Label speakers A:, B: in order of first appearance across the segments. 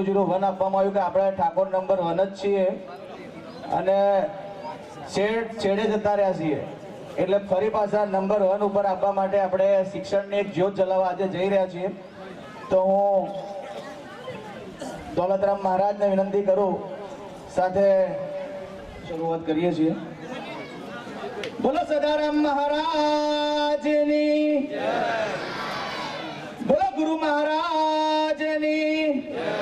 A: 001 આપવામાં આવ્યું કે આપણે ઠાકોર નંબર 1 જ છીએ અને છેડે જતા રહ્યા છીએ, એટલે ફરી પાછા નંબર 1 ઉપર આપવા માટે આપણે શિક્ષણની એક જ્યોત જલાવવા આજે જઈ રહ્યા છીએ. તો હું દોલતરામ મહારાજને વિનંતી કરું, સાથે શરૂઆત કરીએ છીએ. બોલો સદારામ મહારાજની જય, બોલો ગુરુ મહારાજની જય,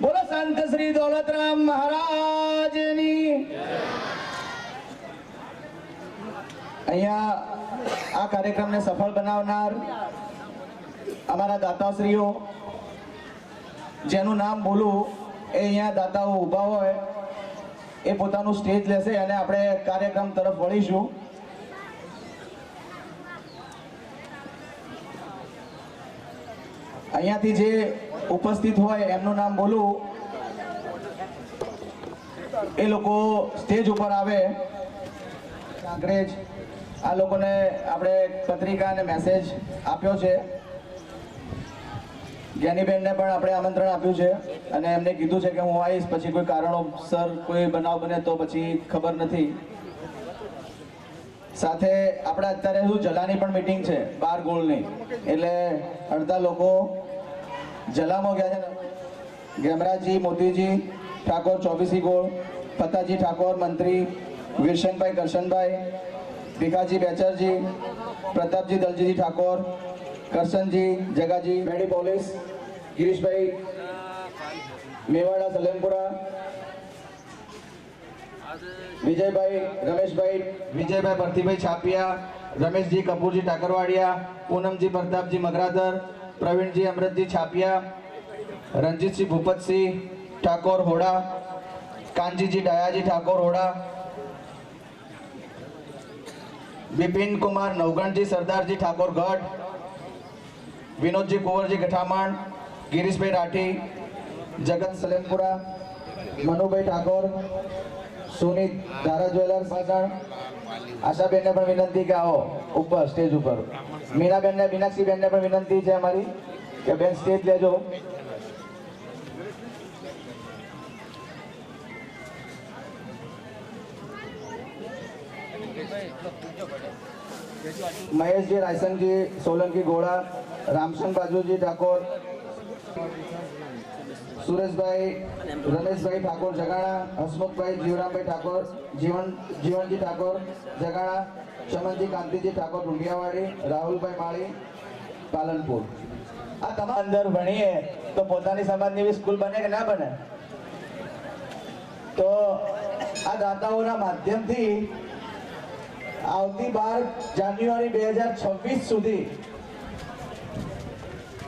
A: બોલો સંત શ્રી દોલતરામ મહારાજની જય. અહીંયા આ કાર્યક્રમને સફળ બનાવનાર અમારા દાતાશ્રીઓ, જેનું નામ બોલું એ અહીંયા દાતાઓ ઊભા હોય એ પોતાનું સ્ટેજ લેશે અને આપણે કાર્યક્રમ તરફ વળીશું. અહીંયાથી જે ઉપસ્થિત હોય એમનું નામ બોલું, એ લોકો સ્ટેજ ઉપર આવે. અંગ્રેજ આ લોકોને આપણે પત્રિકા અને મેસેજ આપ્યો છે. જ્ઞાનીબેનને પણ આપણે આમંત્રણ આપ્યું છે અને એમને કીધું છે કે હું આવીશ, પછી કોઈ કારણોસર કોઈ બનાવ બને તો પછી ખબર નથી. સાથે આપણે અત્યારે શું જલાની પણ મીટિંગ છે 12 ગોળની, એટલે અડધા લોકો જલામાં ગયા છે. ગેમરાજી મોતીજી ઠાકોર 24 ગોળ, પતાજી ઠાકોર મંત્રી, વિરસનભાઈ કરશનભાઈ, ભીખાજી બેચરજી, પ્રતાપજી દલજીજી ઠાકોર, કરશનજી જગાજી, મેડી પોલીસ, ગિરીશભાઈ મેવાડા સલેમપુરા, વિજયભાઈ રમેશભાઈ, વિજયભાઈ ભરતીભાઈ છાપિયા, રમેશજી કપૂરજી ટાકરવાડિયા, પૂનમજી પ્રતાપજી મગરાધર, પ્રવીણજી અમૃતજી છાપિયા, રણજીતસિંહ ભૂપતસિંહ ઠાકોર હોડા, કાનજીજી ડાયાજી ઠાકોર હોડા, બિપિન કુમાર નવગણજી સરદારજી ઠાકોર ગઢ, વિનોદજી કુંવરજી ગઠામણ, ગિરીશભાઈ રાઠી, જગત સલેમપુરા, મનુભાઈ ઠાકોર, સોની ધારા જ્વેલર્સ પાટણ. આશાબેનને પણ વિનંતી કે આવો ઉપર સ્ટેજ ઉપર. મીનાબેનને મીનાક્ષીબેનને પણ વિનંતી છે અમારી કે બેન સ્ટેજ લેજો. મહેશજી રાયસનજી સોલંકી ગોળા, રામસન બાજુજી ઠાકોર, સુરેશભાઈ રમેશભાઈ ઠાકોર જગાણા, હસમુખભાઈ જીવરામભાઈ ઠાકોર, જીવનજી ઠાકોર જગાણા, ચમનજી કાંતિજી ઠાકોર ઢુંડિયાવાડી, રાહુલભાઈ માળી પાલનપુર. આ તમામ અંદર ભણીએ તો પોતાની સમાજની એવી સ્કૂલ બને કે ના બને? તો આ દાતાઓના માધ્યમથી આવતી 12 જાન્યુઆરી 2026 સુધી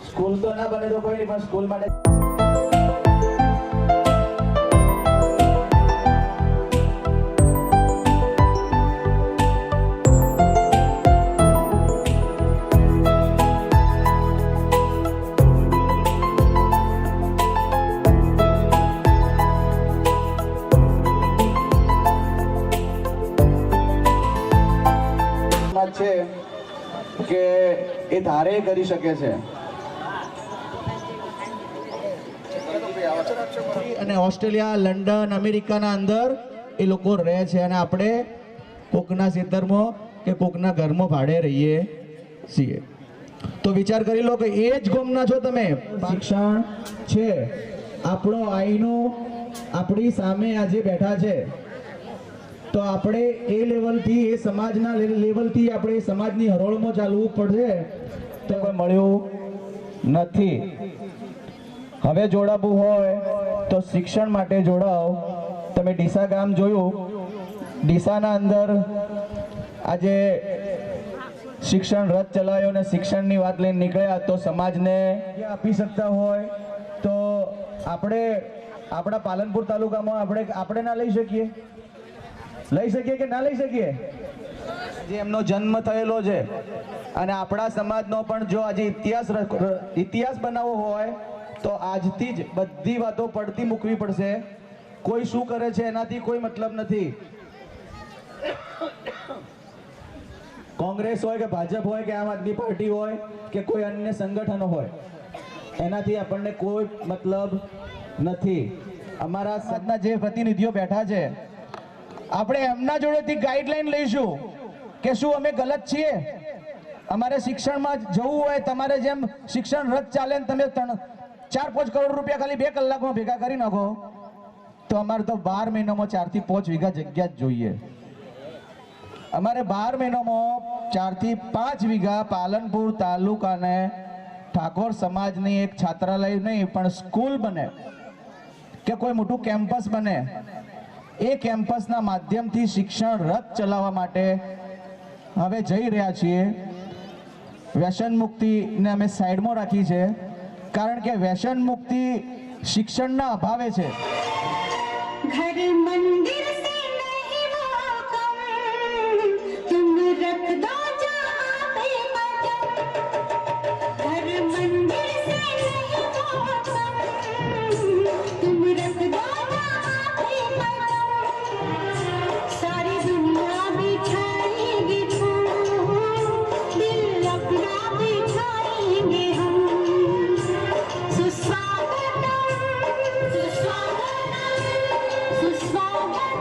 A: સ્કૂલ તો ના બને તો કોઈ નહીં, પણ સ્કૂલ માટે છે કે એ ધારે કરી શકે છે. અને ઓસ્ટ્રેલિયા, લંડન, અમેરિકાના અંદર એ લોકો રહે છે અને આપણે કોકના ખેતરમાં કે કોકના ઘરમાં ભાડે રહીએ છીએ. તો વિચાર કરી લો કે એ જ ગોમના છો તમે. શિક્ષણ છે આપણો આઈનો આપણી સામે આજે બેઠા છે, તો આપણે એ લેવલથી, એ સમાજના લેવલથી આપણે સમાજની હરોળમાં ચાલવું પડશે. તો કોઈ મળ્યું નથી. હવે જોડાવવું હોય તો શિક્ષણ માટે જોડાઓ. તમે ડીસા ગામ જોયું, ડીસાના અંદર આજે શિક્ષણ રથ ચલાવ્યો અને શિક્ષણની વાત લઈને નીકળ્યા. તો સમાજને આપી શકતા હોય તો આપણે આપણા પાલનપુર તાલુકામાં આપણે ના લઈ શકીએ? લઈ શકીએ કે ના લઈ શકીએ? જે એમનો જન્મ થયેલો છે અને આપણા સમાજનો પણ જો આજે ઇતિહાસ બનાવવો હોય તો આજથી જ બધી વાતો પડતી મૂકવી પડશે. કોઈ શું કરે છે એનાથી કોઈ મતલબ નથી. કોંગ્રેસ હોય કે ભાજપ હોય કે આમ આદમી પાર્ટી હોય કે કોઈ અન્ય સંગઠનો હોય, એનાથી આપણને કોઈ મતલબ નથી. અમારા સદના જે પ્રતિનિધિઓ બેઠા છે આપણે એમના જોડેથી ગાઈડલાઈન લઈશું કે શું અમે ગલત છીએ. અમારે શિક્ષણમાં જવું હોય, તમારે જેમ શિક્ષણ રદ ચાલે ને તમે 4-5 કરોડ રૂપિયા ખાલી 2 કલાકમાં ભેગા કરી નાખો તો અમારે તો 12 મહિનામાં 4 થી 5 વીઘા જગ્યા જ જોઈએ. અમારે 12 મહિનામાં 4 થી 5 વીઘા પાલનપુર તાલુકાને ઠાકોર સમાજની એક છાત્રાલય નહીં પણ સ્કૂલ બને કે કોઈ મોટું કેમ્પસ બને, એ કેમ્પસના માધ્યમથી શિક્ષણ રથ ચલાવવા માટે હવે જઈ રહ્યા છીએ. વ્યસન મુક્તિને અમે સાઈડમાં રાખી છે કારણ કે વ્યસન મુક્તિ શિક્ષણના અભાવે છે.
B: घर मंदिर से नहीं वो कम, तुम रख दो जहाँ पे कदम. घर मंदिर से नहीं वो कम, तुम रख दो जहाँ पे कदम. सारी दुनिया बिछाएंगे फूल, दिल अपना बिछाएंगे हम. सुस्वागतम, सुस्वागतम, सुस्वागतम,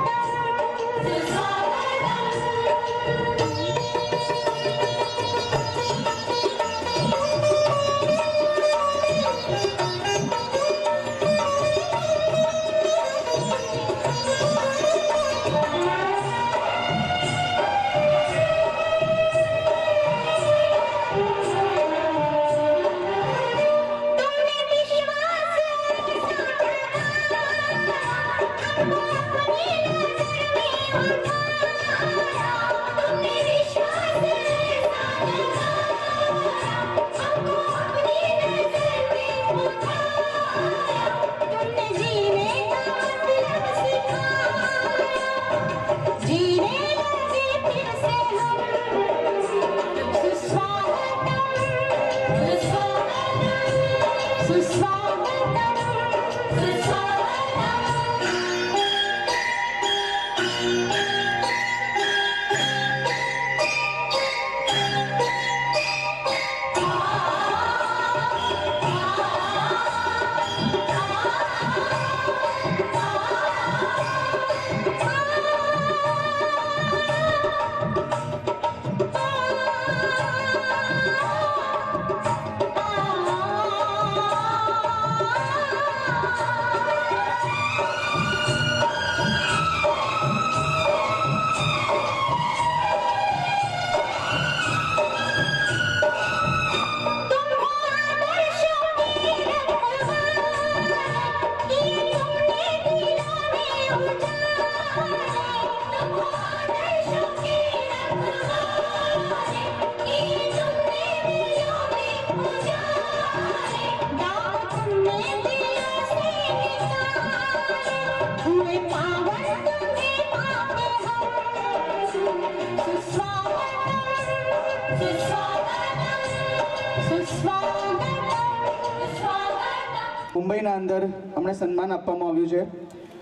A: મુંબઈના અંદર અમને સન્માન આપવામાં આવ્યું છે.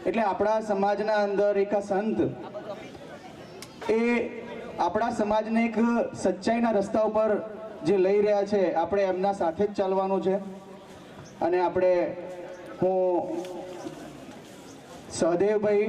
A: એટલે આપણા સમાજના અંદર એક આ સંત એ આપણા સમાજને એક સચ્ચાઈના રસ્તા ઉપર જે લઈ રહ્યા છે, આપણે એમના સાથે જ ચાલવાનું છે. અને આપણે હું સહદેવભાઈ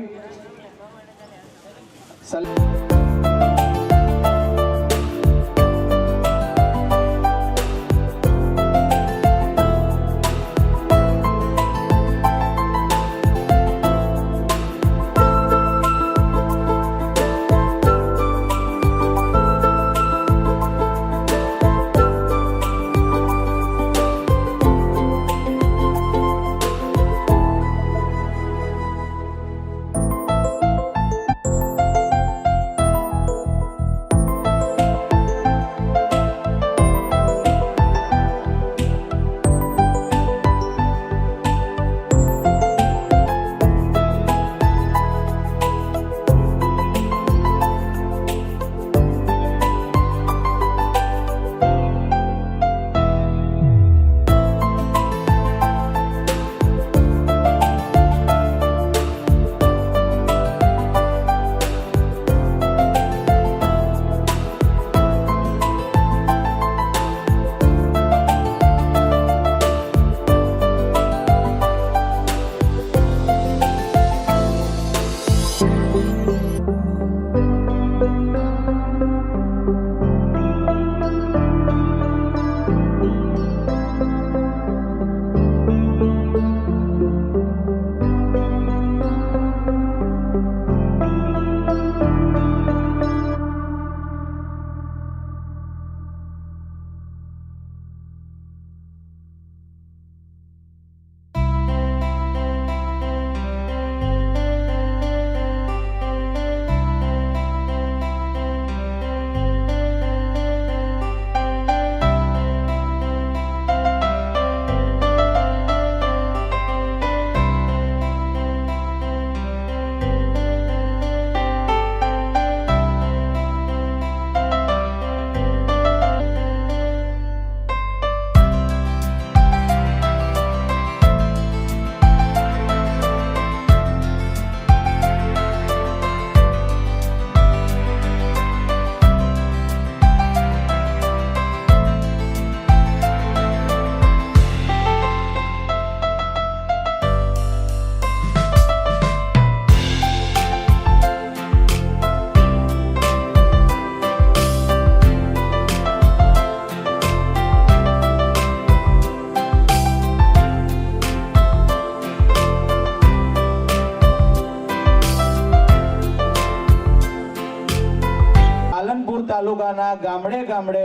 A: તાલુકાના ગામડે ગામડે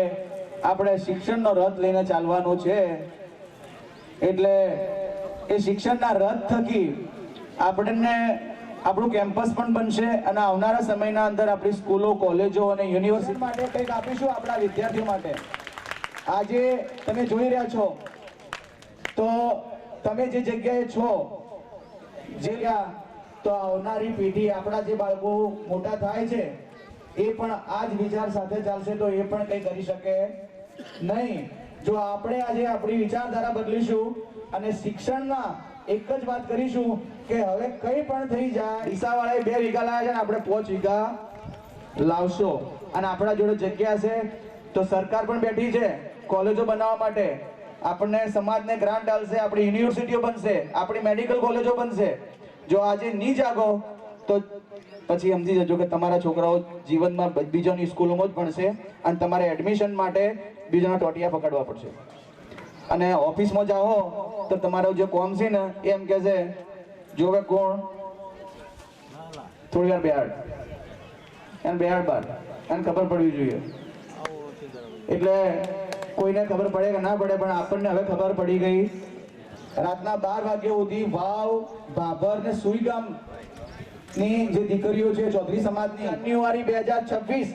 A: આપણે શિક્ષણનો રથ લઈને ચાલવાનું છે. એટલે એ શિક્ષણના રથ થકી આપણને આપણું કેમ્પસ પણ બનશે અને આવનારા સમયના અંદર આપણી સ્કૂલો, કોલેજો અને યુનિવર્સિટી માટે કંઈક આપીશું આપણા વિદ્યાર્થીઓ માટે. આજે તમે જોઈ રહ્યા છો તો તમે જે જગ્યાએ છો તો આવનારી પેઢી, આપણા જે બાળકો મોટા થાય છે એ પણ આ જ વિચાર સાથે ચાલશે તો એ પણ કંઈ કરી શકે નહીં. જો આપણે આજે આપણી વિચારધારા બદલીશું અને શિક્ષણના એક જ વાત કરીશું કે હવે કંઈ પણ થઈ જાય, ડીસાવાળાએ 2 વીઘા લાવ્યા છે ને આપણે 5 વીઘા લાવશો અને આપણા જોડે જગ્યા છે તો સરકાર પણ બેઠી છે કોલેજો બનાવવા માટે. આપણને સમાજને ગ્રાન્ટ આવશે, આપણી યુનિવર્સિટીઓ બનશે, આપણી મેડિકલ કોલેજો બનશે. જો આજે નહીં જાગો તો પછી સમજી જજો કે તમારા છોકરાઓ જીવનમાં બીજોની સ્કૂલોમાં જ ભણશે અને તમારે એડમિશન માટે બીજાના ટોટિયા પકડવા પડશે. અને ઓફિસમાં જાઓ તો તમારો જે કોમ છે ને એમ કહે છે જોવે કોણ થોડી વાર બેહાડ અને બેહાડ બાર અને ખબર પડવી જોઈએ. એટલે કોઈને ખબર પડે કે ના પડે પણ આપણને હવે ખબર પડી ગઈ. રાતના 12 વાગ્યા સુધી વાવ, ભાભર ને સુઈગામ ની જે દીકરીઓ છે ચૌધરી સમાજની, જાન્યુઆરી 2026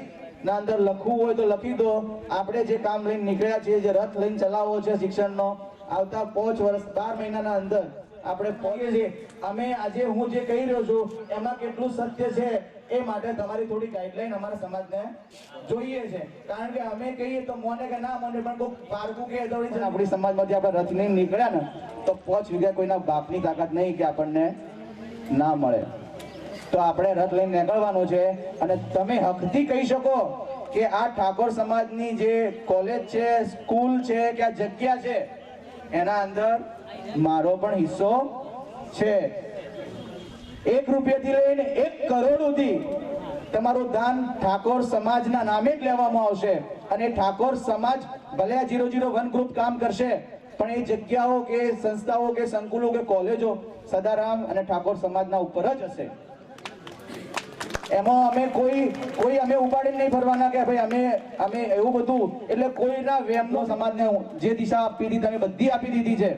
A: ના અંદર લખવું હોય તો લખી દો. આપણે જે કામ લઈને નીકળ્યા છીએ, જે રથ લઈને ચલાવવો છે શિક્ષણનો, આવતા 5 વર્ષ 12 મહિનાના અંદર આપણે પહોંચીએ છીએ. અમે આજે હું જે કહી રહ્યો છું એમાં કેટલું સત્ય છે એ માટે તમારી થોડી ગાઈડલાઈન અમારા સમાજને જોઈએ છે. કારણ કે અમે કહીએ તો મોને કે ના મોને પણ કોઈ પારકું કે દોડી છે. આપણી સમાજમાંથી આપણે રથ લઈને નીકળ્યા ને તો 5 વીઘા કોઈના બાપની તાકાત નહીં કે આપણને ના મળે. તો આપણે રથ લઈને નીકળવાનું છે અને તમે હકથી કહી શકો કે આ ઠાકોર સમાજની જે કોલેજ છે, સ્કૂલ છે કે આ જગ્યા છે એના અંદર મારો પણ હિસ્સો છે. 1 રૂપિયાથી લઈને 1 કરોડ સુધી તમારું દાન ઠાકોર સમાજના નામે જ લેવામાં આવશે. અને ઠાકોર સમાજ ભલે આ 001 ગ્રુપ કામ કરશે પણ એ જગ્યાઓ કે સંસ્થાઓ કે સંકુલો કે કોલેજો સદારામ અને ઠાકોર સમાજના ઉપર જ હશે. એમાં અમે કોઈ અમે ઉપાડીને નહીં ફરવાના કે ભાઈ અમે એવું બધું. એટલે કોઈના વેમનો સમાજને જે દિશા આપી દીધી તમે બધી આપી દીધી છે.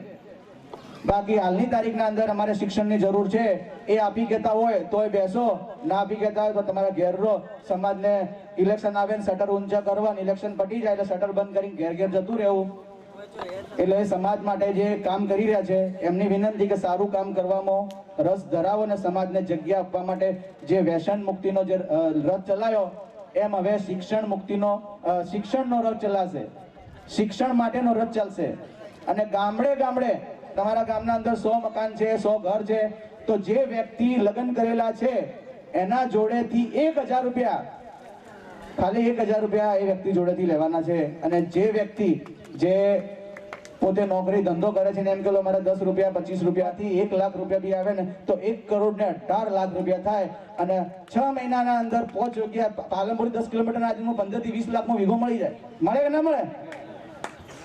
A: બાકી હાલની તારીખના અંદર અમારે શિક્ષણની જરૂર છે. એ આપી કહેતા હોય તોય બેસો, ના આપી કહેતા હોય તો તમારા ઘેર રહો. સમાજને ઇલેક્શન આવે ને શટર ઊંચા કરવા, ઇલેક્શન પટી જાય એટલે શટર બંધ કરીને ઘેર ઘેર જતું રહેવું. એટલે સમાજ માટે જે કામ કરી રહ્યા છે એમની વિનંતી કે સારું કામ કરવામાં રસ ધરાવો અને સમાજને જગ્યા આપવા માટે જે વ્યસન મુક્તિનો જે રથ ચલાવ્યો એમ હવે શિક્ષણનો રથ ચલાશે. શિક્ષણ માટેનો રથ ચાલશે. અને ગામડે ગામડે તમારા ગામના અંદર 100 મકાન છે, 100 ઘર છે તો જે વ્યક્તિ લગ્ન કરેલા છે એના જોડેથી 1000 રૂપિયા, ખાલી 1000 રૂપિયા એ વ્યક્તિ જોડેથી લેવાના છે. અને જે વ્યક્તિ જે પોતે નોકરી ધંધો કરે છે ને એમ કે મારે 10 રૂપિયા 25 રૂપિયાથી 1 લાખ રૂપિયા બી આવે ને તો 1 કરોડ ને 18 લાખ રૂપિયા થાય. અને 6 મહિનાના અંદર 5 જગ્યા પાલનપુર 10 કિલોમીટરના આજુબાજુ 15 થી 20 લાખનો વીઘો મળી જાય. મળે કે ના મળે?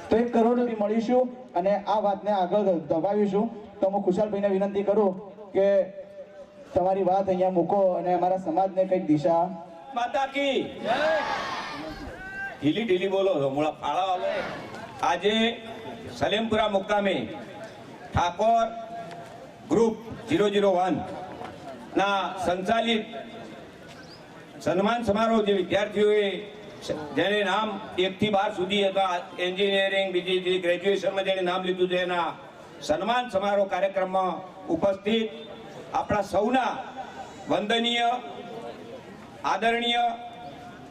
A: તો 1 કરોડ સુધી મળીશું અને આ વાતને આગળ દબાવીશું. તો હું ખુશાલભાઈને વિનંતી કરું કે તમારી વાત અહીંયા મૂકો અને અમારા સમાજને કંઈક દિશા.
C: માતા કી જય. ઢીલી ઢીલી બોલો છો મોળા ફાળા વાળો. આજે સલેમપુરા મુકામે ઠાકોર ગ્રુપ 001 ના સંચાલિત સન્માન સમારોહ જે વિદ્યાર્થીઓએ જેને નામ 1 થી 12 સુધી હતા, એન્જિનિયરિંગ બીજી ગ્રેજ્યુએશનમાં જેને નામ લીધું છે એના સન્માન સમારોહ કાર્યક્રમમાં ઉપસ્થિત આપણા સૌના વંદનીય આદરણીય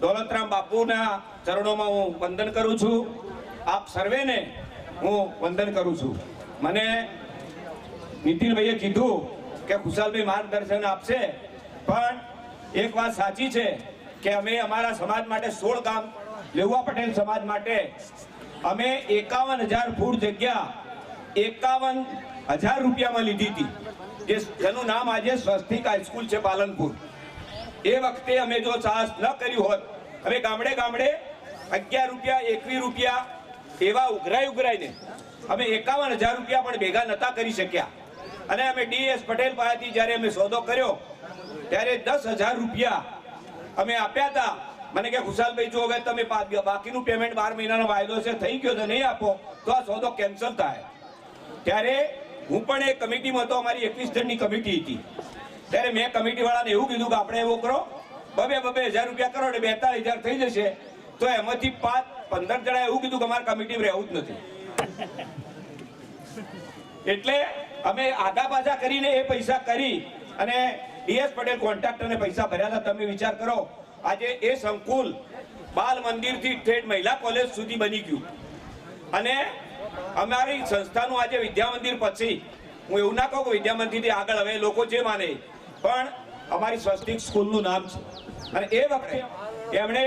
C: દોલતરામ બાપુના ચરણોમાં હું વંદન કરું છું. આપ સર્વેને હું વંદન કરું છું. મને નીતિનભાઈએ કીધું કે ખુશાલભાઈ માર્ગદર્શન આપશે, પણ એક વાત સાચી છે કે અમે અમારા સમાજ માટે 16 ગામ લેવા પટેલ સમાજ માટે અમે 51,000 ફૂટ જગ્યા 51,000 રૂપિયામાં લીધી હતી, જેનું નામ આજે સ્વસ્તિક હાઈસ્કૂલ છે પાલનપુર. એ વખતે અમે જો સાહસ ન કર્યું હોત, અમે ગામડે ગામડે 11 રૂપિયા 21 રૂપિયા એવા ઉઘરાઈને અમે 51,000 રૂપિયા પણ ભેગા નતા કરી શક્યા. અને અમે DS પટેલ પાસેથી જ્યારે અમે સોદો કર્યો ત્યારે 10,000 રૂપિયા અમે આપ્યા હતા મને કે ખુશાલભાઈ જો હવે તમે બાકીનું પેમેન્ટ 12 મહિનાનો વાયદો છે થઈ ગયો છે નહીં આપો તો આ સોદો કેન્સલ થાય. ત્યારે હું પણ એક કમિટીમાં હતો, અમારી 21 જણની કમિટી હતી. ત્યારે મેં કમિટી વાળાને એવું કીધું કે આપણે એવું કરો, 2,000 રૂપિયા કરો એટલે 42,000 થઈ જશે. તો એમાંથી 15 જણા એવું કીધું કે અમારે કમિટીમાં રહેવું જ નથી. એટલે અમે આગા પાછા કરીને એ પૈસા કરી અને DS પટેલ કોન્ટ્રાક્ટરને પૈસા ભર્યા હતા. તમે વિચાર કરો, આજે એ સંકુલ બાલ મંદિરથી ઠેઠ મહિલા કોલેજ સુધી બની ગયું. અને અમારી સંસ્થાનું આજે વિદ્યા મંદિર પછી, હું એવું ના કહું કે વિદ્યા મંદિરથી આગળ હવે લોકો જે માને, પણ અમારી સ્વસ્તિક સ્કૂલનું નામ છે. અને એ વખતે એમણે,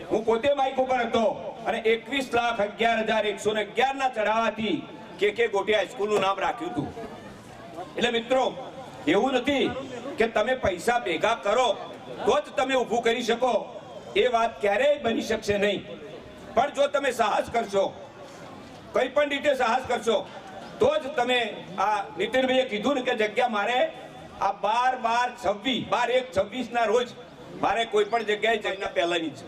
C: હું પોતે માઇક ઉપર હતો અને 21,11,111 ના ચઢાવાથી કે ગોટી હાઈસ્કૂલનું નામ રાખ્યું હતું. એટલે મિત્રો, એવું નથી કે તમે પૈસા ભેગા કરો તો જ તમે ઊભું કરી શકો, એ વાત ક્યારેય બની શકશે નહીં. પણ જો તમે સાહસ કરશો, કઈ પણ રીતે સાહસ કરશો, તો જ તમે, આ નીતિનભાઈએ કીધું ને કે જગ્યા મારે આ 12/1/26 ના રોજ મારે કોઈ પણ જગ્યાએ જઈને પહેલાની છે.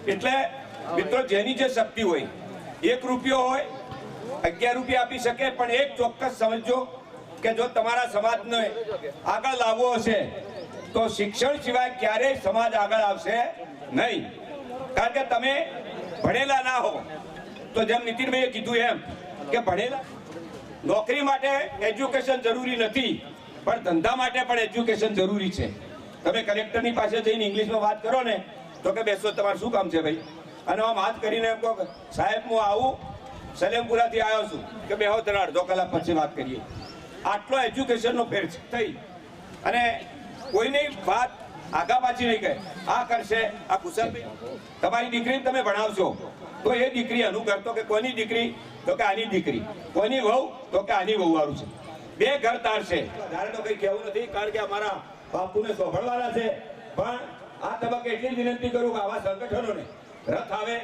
C: એટલે મિત્રો, જેની જે શક્તિ હોય, 1 રૂપિયો હોય, 11 રૂપિયા આપી શકે, પણ એક ચોક્કસ સમજો કે જો તમારા સમાજને આગળ લાવવો હશે તો શિક્ષણ સિવાય ક્યારેય સમાજ આગળ આવશે નહીં. કારણ કે તમે ભણેલા ના હો તો જેમ નીતિનભાઈએ કીધું એમ કે ભણેલા, નોકરી માટે એજ્યુકેશન જરૂરી નથી, પણ ધંધા માટે પણ એજ્યુકેશન જરૂરી છે. તમે કલેક્ટરની પાસે જઈને ઇંગ્લિશમાં વાત કરો ને તો કે બેસો, તમારું શું કામ છે ભાઈ? અને આમ હાથ કરીને એમ કહો, સાહેબ હું આવું સલેમપુરાથી આવ્યો છું, કે બેહો તને અડધો કલાક પછી વાત કરીએ. આટલો એજ્યુકેશનનો ફેર થઈ અને કોઈની વાત આગા પાછી નહીં કહે. આ કરશે, આ કુશલભાઈ તમારી દીકરીને તમે ભણાવશો તો એ દીકરી અનુકરતો કે કોની દીકરી, તો કે આની દીકરી, કોની વહુ, તો કે આની વહુ વાળું છે. 2 ઘર તારશે. ત્યારે તો કઈ કહેવું નથી, કારણ કે અમારા બાપુને સોંભળવાના છે. પણ આ તબક્કે એટલી જ વિનંતી કરું કે આવા સંગઠનોને રથ આવે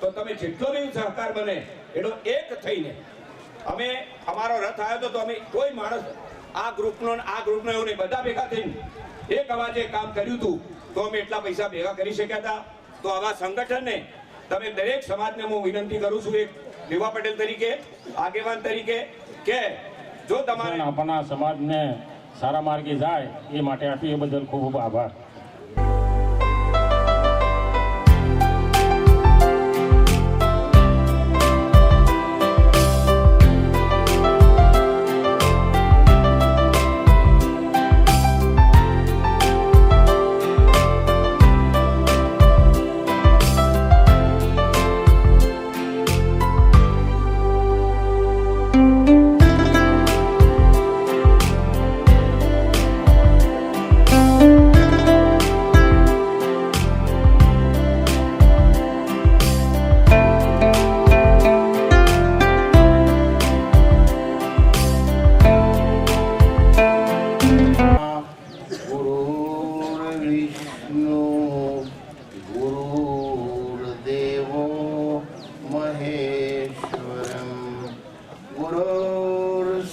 C: તો તમે જેટલો બી સહકાર બને એટલો એક થઈને, અમે અમારો રથ આવ્યો તો અમે કોઈ માણસ આ ગ્રુપનો એવું નહીં, બધા ભેગા થઈને એક અવાજે કામ કર્યું હતું તો અમે એટલા પૈસા ભેગા કરી શક્યા હતા. તો આવા સંગઠનને તમે દરેક સમાજને હું વિનંતી કરું છું, એક લેવા પટેલ તરીકે, આગેવાન તરીકે, કે જો તમારે
D: આપણા સમાજને સારા માર્ગે જાય એ માટે આપ્યું, એ બદલ ખૂબ ખૂબ આભાર.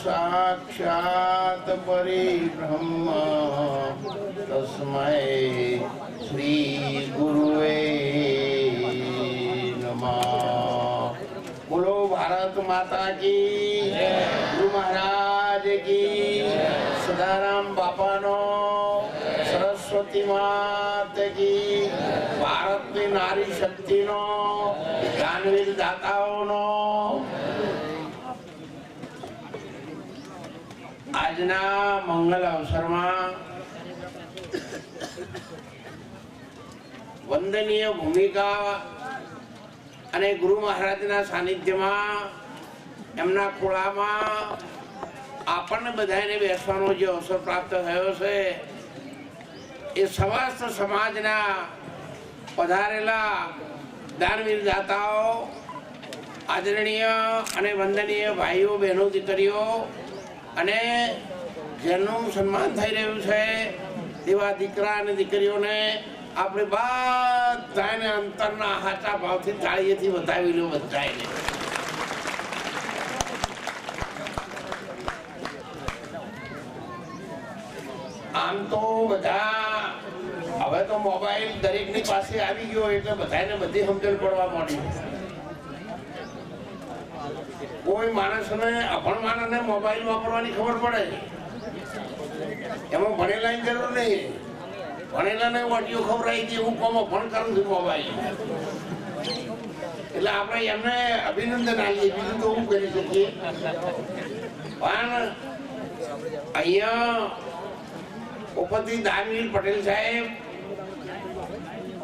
E: साक्षात् परिब्रह्म तस्मै श्री गुरुवे नमः। बोलो भारत माता की, गुरु महाराज की, सदाराम बापानो, सरस्वती मात की, भारतની નારી શક્તિનો, દાનવીર દાતાઓનો આજના મંગલ અવસરમાં વંદનીય ભૂમિકા અને ગુરુ મહારાજના સાનિધ્યમાં એમના ખોળામાં આપણને બધાને બેસવાનો જે અવસર પ્રાપ્ત થયો છે એ સમસ્ત સમાજના પધારેલા દાનવીર દાતાઓ, આદરણીય અને વંદનીય ભાઈઓ, બહેનો, દીકરીઓ અને જેનું સન્માન થઈ રહ્યું છે તેવા દીકરા અને દીકરીઓને આપણે બધાને અંતરના હાચા ભાવથી તાળીએથી વધાવી લો બધાને. આમ તો બધા હવે તો તો મોબાઈલ દરેકની પાસે આવી ગયો એટલે બધાને બધી સમજણ પડવા માંડી. કોઈ માણસને અભણ માણસને મોબાઈલ વાપરવાની ખબર પડે, એમાં ભણેલાની જરૂર નહીં. ભણેલાને ઓડિયો ખવડાવી દે હું કોમ અભણ કરું છું મોબાઈલ. એટલે આપણે એમને અભિનંદન આપીએ, બીજું તો હું કરી શકીએ. પણ અહીંયા ઉપરથી દાનવીર પટેલ સાહેબ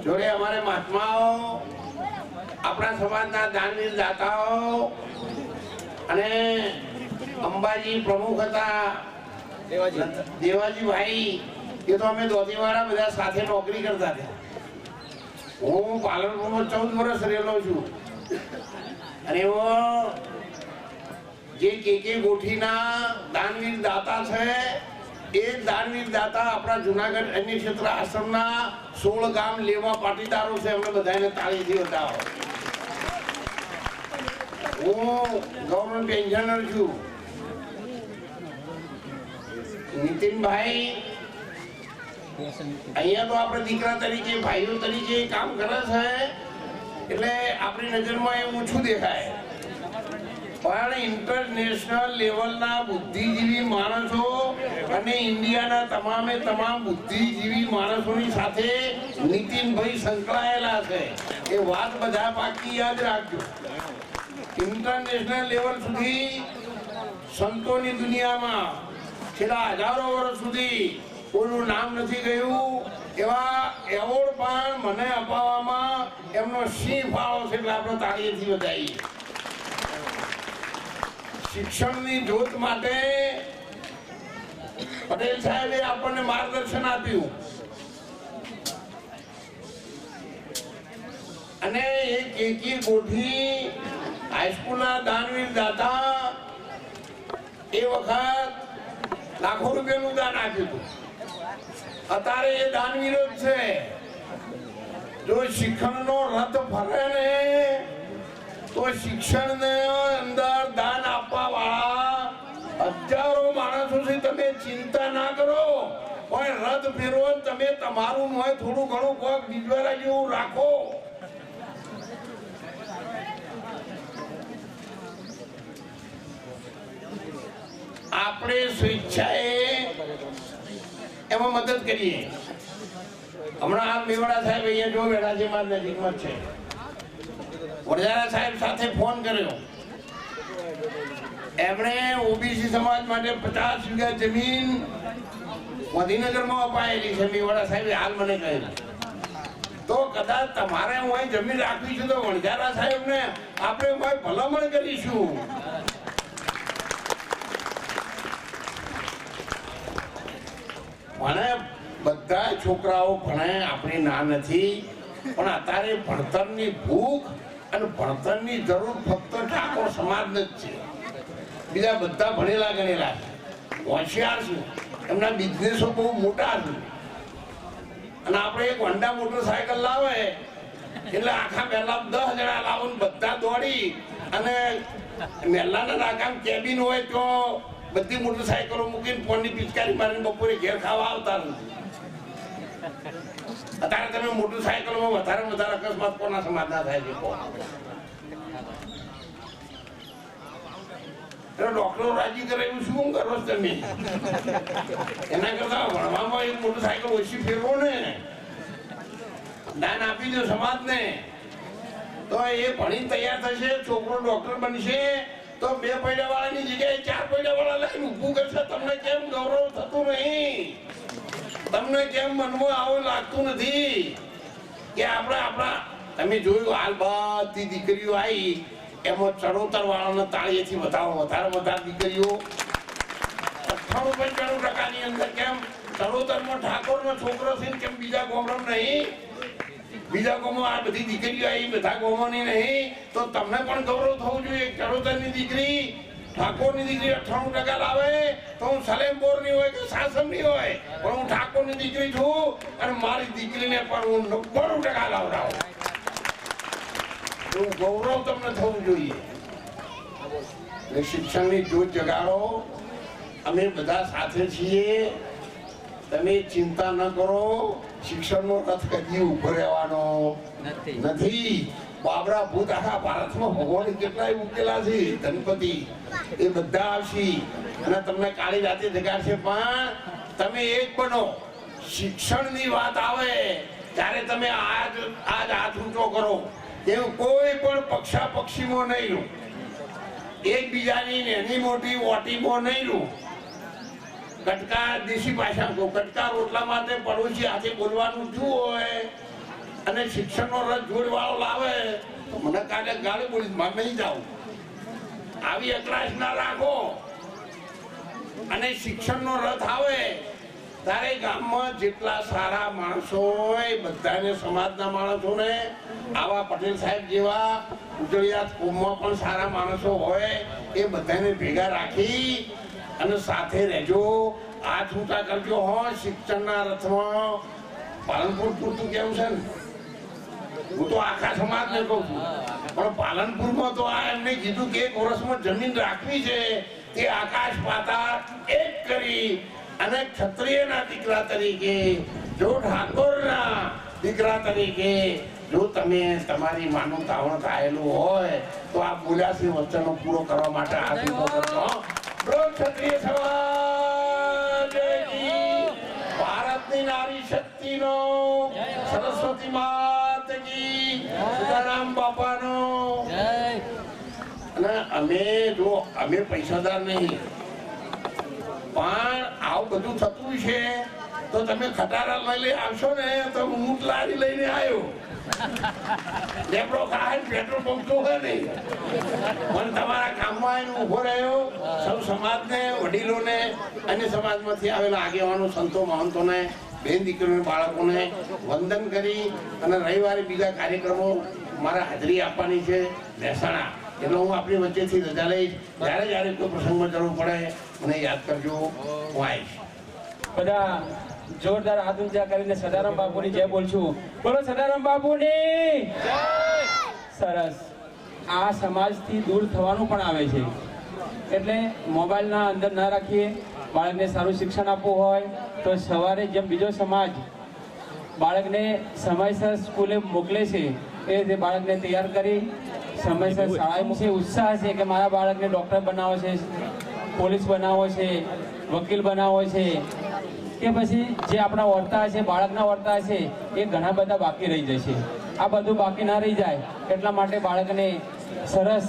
E: જોડે અમારે મહાત્માઓ, આપણા સમાજના દાનવીર દાતાઓ અને અંબાજી પ્રમુખ હતા દેવાજીભાઈ, એ તો અમે દોધીવાળા બધા સાથે નોકરી કરતા હતા. હું પાલનપુરમાં 14 વર્ષ રહેલો છું અને એવો જે કે ગોઠીના દાનવીર દાતા છે એ દાનવીર દાતા આપણા જુનાગઢ અન્ય ક્ષેત્ર આશ્રમના 16 ગામ લેવા પાટીદારો છે. અમને બધાને તાળીથી બતાવો. હું ગવર્મેન્ટ પેન્શનર છું. નીતિનભાઈ અહીંયા તો આપણે દીકરા તરીકે ભાઈઓ તરીકે કામ કરે છે એટલે આપણી નજરમાં એ ઓછું દેખાય, પણ ઇન્ટરનેશનલ લેવલના બુદ્ધિજીવી માણસો અને ઇન્ડિયાના તમામે તમામ બુદ્ધિજીવી માણસોની સાથે નીતિનભાઈ સંકળાયેલા છે. એ વાત બધા બાકી યાદ રાખજો. ઇન્ટરનેશનલ લેવલ સુધી સંતોની દુનિયામાં છેલ્લા હજારો વર્ષ સુધી કોઈનું નામ નથી ગયું એવા એવોર્ડ પણ મને અપાવવામાં એમનો સિંહ ફાળો છે. એટલે આપણે તાળીથી વધાવીએ. શિક્ષણની જ્યોત માટે પટેલ સાહેબે આપણને માર્ગદર્શન આપ્યું અને એ કેકી ગોઠી હાઈસ્કૂલના દાનવીર દાતા એ વખત લાખો રૂપિયાનું દાન આપ્યું હતું. અત્યારે એ દાનવીરો જ છે. જો શિક્ષણનો રથ ફરે ને તો શિક્ષણને અંદર દાન આપવા વાળા હજારો માણસો છે. તમે ચિંતા ના કરો, પણ રથ ફેરવો તમે તમારું હોય થોડું ઘણું કોક બીજવારા જેવું રાખો. આપણે સ્વેચ્છાએ એમાં મદદ કરીએ. હમણાં આ મેવાડા સાહેબ અહીંયા જો બેઠા છે, મારા નજીકમાં છે. વડજારા સાહેબ સાથે ફોન કર્યો. એમણે ઓબીસી સમાજ માટે 50 વીઘા જમીન ગાંધીનગરમાં અપાયેલી છે. મેવાડા સાહેબે હાલ મને કહેલું. તો કદાચ તમારે હું જમીન રાખવી છે તો વણઝારા સાહેબને આપણે ભલામણ કરીશું. મને બધા છોકરાઓ ભણે, આપણી ના નથી, પણ અત્યારે ભણતરની ભૂખ અને ભણતરની જરૂર ફક્ત ઠાકોર સમાજને જ છે. બીજા બધા ભણેલા ગણેલા છે, હોશિયાર છે, એમના બિઝનેસો બહુ મોટા છે. અને આપણે એક હોન્ડા મોટરસાયકલ લાવે એટલે આખા પહેલા 10 જણા લાવો, બધા દોડી અને મહેલાના નાકામ કેબિન હોય તો બધી મોટરસાયકલો મૂકીને ફોનની પિચકારી મારીને બપોરે ઘેર ખાવા આવતા નથી. અત્યારે તમે મોટરસાયકલમાં વધારે અકસ્માત કોના સમાજના થાય છે? ડોક્ટરો રાજી કરે એવું શું કરો છો તમે? એના કરતા ભણવામાં એક મોટરસાયકલ ઓછી ફેરવો ને, દાન આપી દો સમાજને, તો એ ભણી તૈયાર થશે, છોકરો ડોક્ટર બનશે તો 2 પૈડા વાળાની જગ્યાએ 4 પૈડા વાળા લઈને ઊભું કરશે. તમને કેમ ગૌરવ થતું નહીં? તમને કેમ મનમાં આવું લાગતું નથી કે આપણા તમે જોયું હાલ બધી દીકરીઓ આવી એમાં ચડોતર વાળાને તાળીએથી બતાવો. વધારે દીકરીઓ 98-95% અંદર કેમ ચડોતરમાં ઠાકોરનો છોકરો છે કેમ બીજા ગોમરામ નહીં? બીજા ગામો આ બધી દીકરીઓ આવી, બધા ગામોની નહીં, તો તમને પણ ગૌરવ થવું જોઈએ. ચડોતરની દીકરી, ઠાકોરની દીકરી 98% લાવે તો હું સલેમપોરની હોય કે સાસમની હોય, પણ હું ઠાકોરની દીકરી છું અને મારી દીકરીને પણ હું 99% લાવડાવું. એવું ગૌરવ તમને થવું જોઈએ. શિક્ષણની જ્યોત જગાડો. અમે બધા સાથે છીએ. તમે ચિંતા ન કરો, શિક્ષણનો રથ કદી ઉભો રહેવાનો નથી. બાબરા ભૂત આખા ભારતમાં ભગવાન કેટલાય ઉકેલા છે, ગણપતિ એ બધા આવશે અને તમને કાળી રાતે જગાડશે. પણ તમે એક બનો, શિક્ષણની વાત આવે ત્યારે તમે આજ હાથ ઊંચો કરો. એવું કોઈ પણ પક્ષાપક્ષીમાં નહીં લો, એકબીજાની નાની મોટી ઓટીમાં નહીં લો. કટકા દેશી ભાષા કહો, કટકા રોટલા માટે પડોશી હાથે બોલવાનું શું હોય અને શિક્ષણનો રસ જોડવાળો લાવે તો મને કાલે ગાળી બોલીશ, મારે નહીં જાઉં. આવી અકળાશ ના રાખો. અને શિક્ષણનો રથ આવે તારે ગામમાં જેટલા સારા માણસો હોય બધાને, સમાજના માણસોને, આવા પટેલ સાહેબ જેવા ઉજળિયાત કોમમાં પણ સારા માણસો હોય એ બધાને ભેગા રાખી અને સાથે રહેજો. હાથ ઊંચા કરજો. હો, શિક્ષણના રથમાં પાલનપુર પૂરતું કેવું છે ને, હું તો આખા સમાજને કહું છું, પણ પાલનપુરમાં તો આ એમને કીધું કે 1 વર્ષમાં જમીન રાખવી છે તે આકાશ પાતાળ એક કરી અને ક્ષત્રિયના દીકરા તરીકે, જો ઠાકોરના દીકરા તરીકે જો તમે તમારી માનું તાવણ થયેલું હોય તો આ બોલ્યા છે વચનો પૂરો કરવા માટે આ કરજો. ક્ષત્રિય સમાજ ભારતની નારી શક્તિનો, સરસ્વતી માત કી, સીતારામ બાપાનો. અને અમે પૈસાદાર નહીં, પણ આવું બધું થતું છે તો તમે ખટારા લઈ આવશો ને તો ઊંટ લારી લઈને આવ્યો. લેબડો ખાય પેટ્રોલ પંપ તો હોય નહીં, પણ તમારા કામમાં આવીને ઉભો રહ્યો. સૌ સમાજને, વડીલોને, અન્ય સમાજમાંથી આવેલા આગેવાનો, સંતો, મહંતોને, બેન દીકરીઓને, બાળકોને વંદન કરી અને રવિવારે બીજા કાર્યક્રમો મારા હાજરી આપવાની છે મહેસાણા. એટલે હું આપણી વચ્ચેથી રજા લઈશ. જ્યારે કોઈ પ્રસંગમાં જરૂર પડે મને યાદ કરજો, હું આવીશ.
F: બધા જોરદાર હાથ ઊંચા કરીને સદારામ બાપુની જય બોલશું. બોલો સદારામ બાપુની જય. સરસ. આ સમાજથી દૂર થવાનું પણ આવે છે, એટલે મોબાઈલના અંદર ના રાખીએ. બાળકને સારું શિક્ષણ આપવું હોય તો સવારે જેમ બીજો સમાજ બાળકને સમયસર સ્કૂલે મોકલે છે એ રીતે બાળકને તૈયાર કરી સમયસર શાળાએ મૂકે. ઉત્સાહ છે કે મારા બાળકને ડૉક્ટર બનાવવો છે, પોલીસ બનાવવો છે, વકીલ બનાવવો છે, કે પછી જે આપણા વર્તા છે, બાળકના વર્તા છે એ ઘણા બધા બાકી રહી જશે. આ બધું બાકી ના રહી જાય એટલા માટે બાળકને સરસ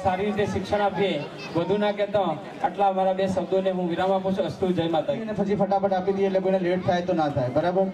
F: સારી રીતે શિક્ષણ આપીએ. વધુ ના કહેતો આટલા અમારા 2 શબ્દોને હું વિરામ આપું છું. અસ્તુ, જય માતા.
A: પછી ફટાફટ આપી દઈએ એટલે કોઈને લેટ થાય તો ના થાય. બરાબર.